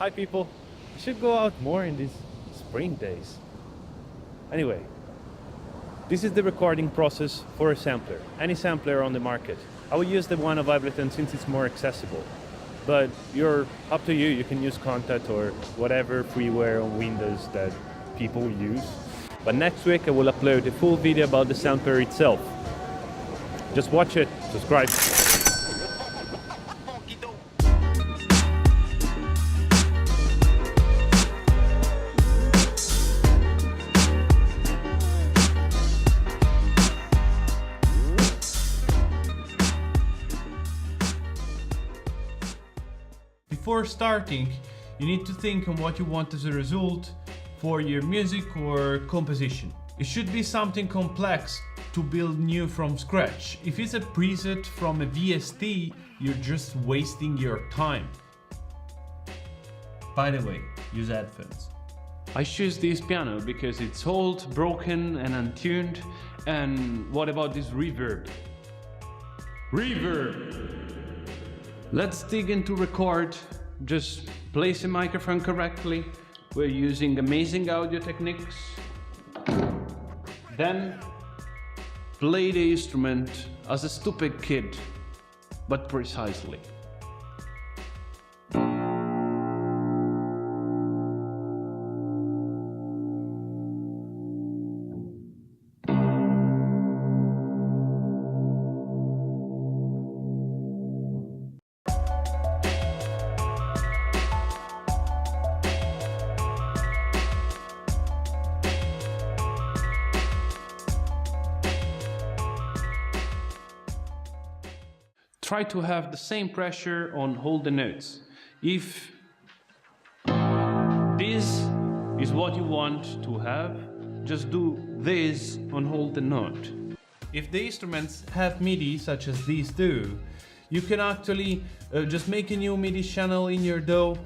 Hi people, I should go out more in these spring days. Anyway, this is the recording process for a sampler, any sampler on the market. I will use the one of Ableton since it's more accessible. But up to you, you can use Contact or whatever freeware on Windows that people use. But next week I will upload a full video about the sampler itself. Just watch it, subscribe. Before starting, you need to think on what you want as a result for your music or composition. It should be something complex to build new from scratch. If it's a preset from a VST, you're just wasting your time. By the way, use headphones. I choose this piano because it's old, broken and untuned. And what about this reverb? Reverb! Let's dig into record. Just place the microphone correctly. We're using amazing audio techniques. Then play the instrument as a stupid kid, but precisely. Try to have the same pressure on all the notes. If this is what you want to have, just do this on all the note. If the instruments have MIDI, such as these do, you can actually just make a new MIDI channel in your DAW,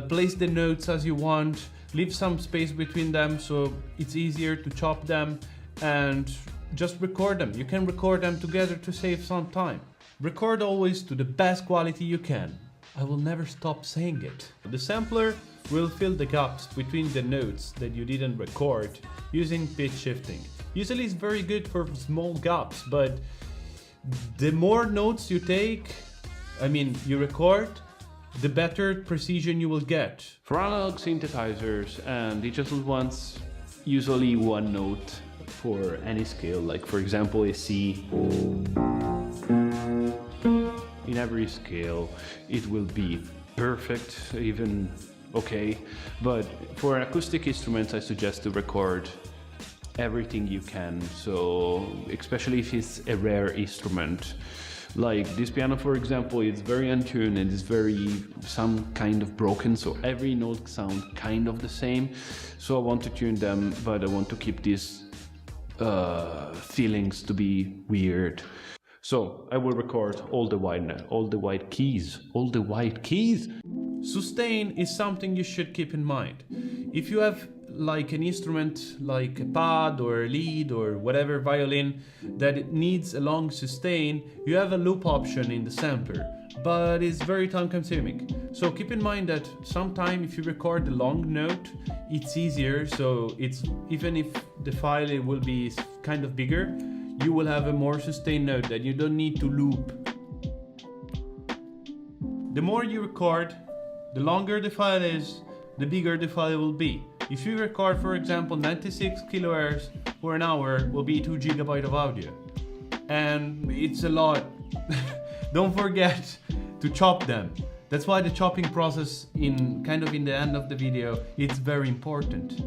place the notes as you want, leave some space between them so it's easier to chop them, and just record them. You can record them together to save some time. Record always to the best quality you can. I will never stop saying it. The sampler will fill the gaps between the notes that you didn't record using pitch shifting. Usually it's very good for small gaps, but the more notes you you record, the better precision you will get. For analog synthesizers and digital ones, usually one note for any scale, like for example a C. In every scale it will be perfect, even okay, but for acoustic instruments I suggest to record everything you can, so especially if it's a rare instrument. Like this piano, for example, it's very untuned and it's some kind of broken, so every note sounds kind of the same. So I want to tune them, but I want to keep these feelings to be weird. So I will record all the white keys. Sustain is something you should keep in mind. If you have like an instrument like a pad or a lead or whatever violin that it needs a long sustain, you have a loop option in the sampler, but it's very time consuming. So keep in mind that sometimes if you record a long note, it's easier, so even if the file will be kind of bigger, you will have a more sustained note that you don't need to loop. The more you record, the longer the file is, the bigger the file will be. If you record, for example, 96 kilohertz for an hour, will be 2 GB of audio. And it's a lot. Don't forget to chop them. That's why the chopping process in the end of the video, it's very important.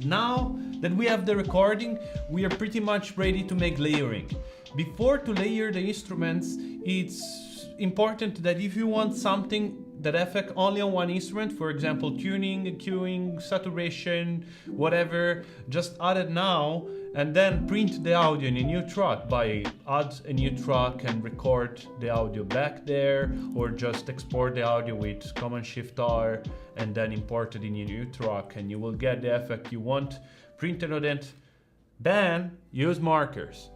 Now that we have the recording, we are pretty much ready to make layering. Before to layer the instruments, it's important that if you want something that affects only on one instrument, for example tuning, cueing, saturation, whatever, just add it now and then print the audio in a new track by add a new track and record the audio back there, or just export the audio with Command-Shift-R and then import it in a new track and you will get the effect you want printed on it. Then use markers.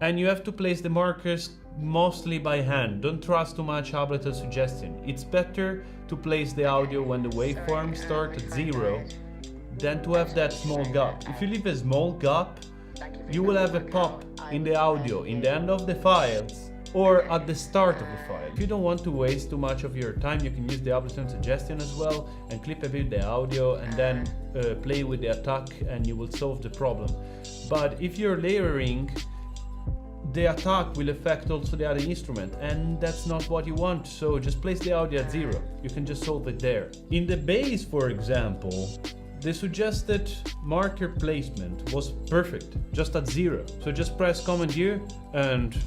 And you have to place the markers mostly by hand. Don't trust too much Ableton suggestion. It's better to place the audio when the waveforms start at 0 than to have that small gap. If you leave a small gap, you will have a pop in the audio in the end of the files or at the start of the file. If you don't want to waste too much of your time, you can use the Ableton suggestion as well and clip a bit the audio and then play with the attack, and you will solve the problem. But if you're layering, the attack will affect also the other instrument, and that's not what you want. So just place the audio at 0. You can just solve it there. In the bass, for example, the suggested marker placement was perfect, just at 0. So just press Command U and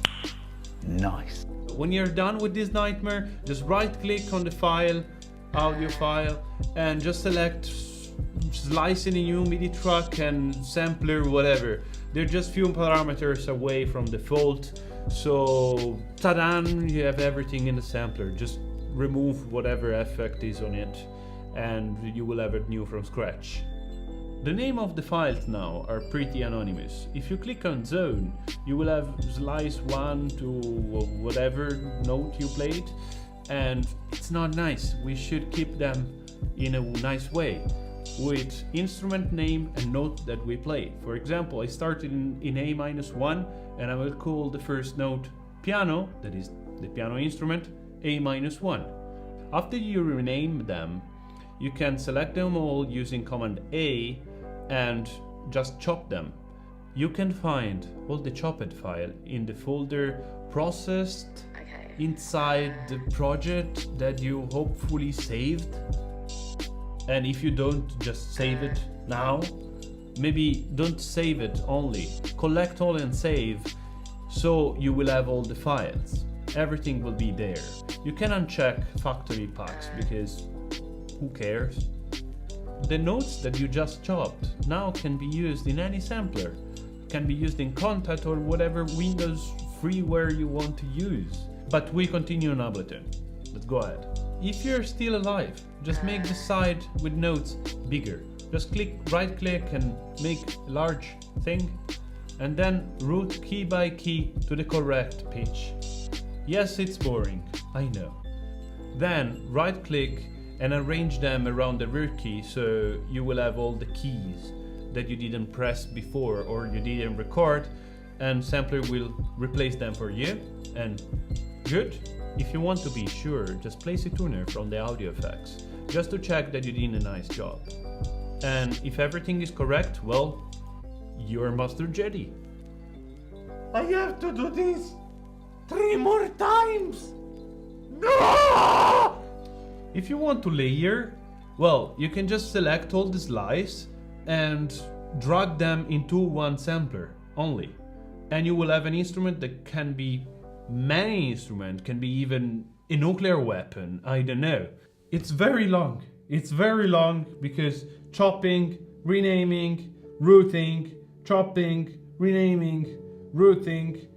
Nice. when you're done with this nightmare, just right click on the file, audio file, and just select slice in a new MIDI track and sampler, whatever. They're just few parameters away from default. So ta-da, you have everything in the sampler. Just remove whatever effect is on it and you will have it new from scratch. The name of the files now are pretty anonymous. If you click on zone, you will have slice 1 to whatever note you played, and it's not nice. We should keep them in a nice way with instrument name and note that we play. For example, I started in A-1 and I will call the first note piano, that is the piano instrument, A-1. After you rename them, you can select them all using Command A and just chop them. You can find all the chopped file in the folder processed inside the project that you hopefully saved. And if you don't, just save it now. Maybe don't save it only, collect all and save, so you will have all the files. Everything will be there. You can uncheck factory packs because who cares? The notes that you just chopped now can be used in any sampler, can be used in Contact or whatever Windows freeware you want to use. But we continue on Ableton. Let's go ahead. If you're still alive, just make the side with notes bigger. Just right click and make a large thing, and then route key by key to the correct pitch. Yes, it's boring, I know. Then right click and arrange them around the root key, so you will have all the keys that you didn't press before or you didn't record, and sampler will replace them for you. And good. If you want to be sure, just place a tuner from the audio effects, just to check that you did a nice job. And if everything is correct, well, you're Master Jedi. I have to do this 3 more times! No! If you want to layer, well, you can just select all the slices and drag them into one sampler only. And you will have an instrument that can be many instruments, can be even a nuclear weapon, I don't know. It's very long. It's very long because chopping, renaming, routing, chopping, renaming, routing,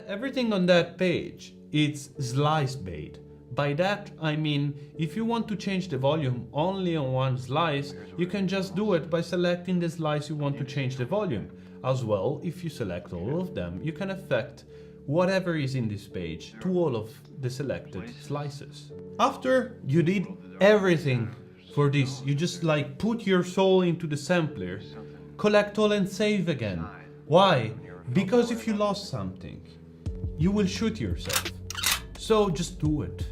everything on that page, it's slice bait. By that I mean, if you want to change the volume only on one slice, you can just do it by selecting the slice you want to change the volume. As well, if you select all of them, you can affect whatever is in this page to all of the selected slices. After you did everything for this, you just like put your soul into the sampler, collect all and save again. Why? Because if you lost something, you will shoot yourself. So just do it.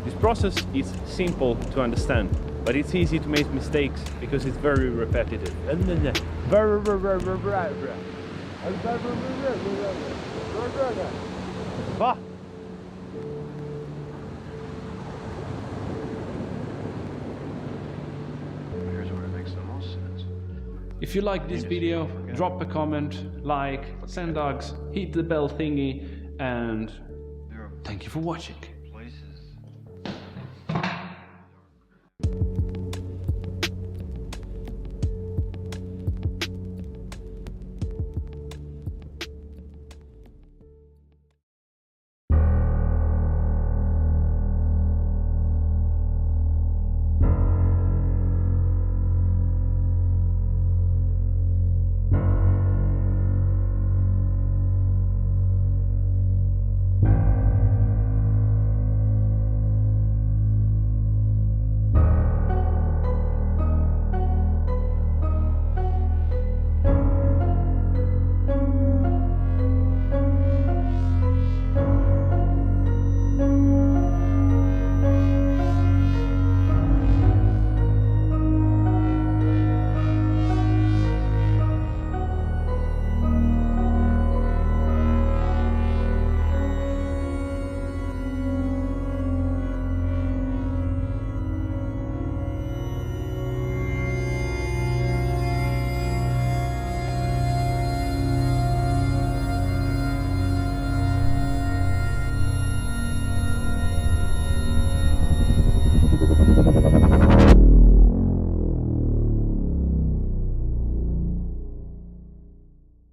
This process is simple to understand, but it's easy to make mistakes because it's very repetitive. Bah! If you like this video, drop a comment, like, send dogs, hit the bell thingy, and thank you for watching.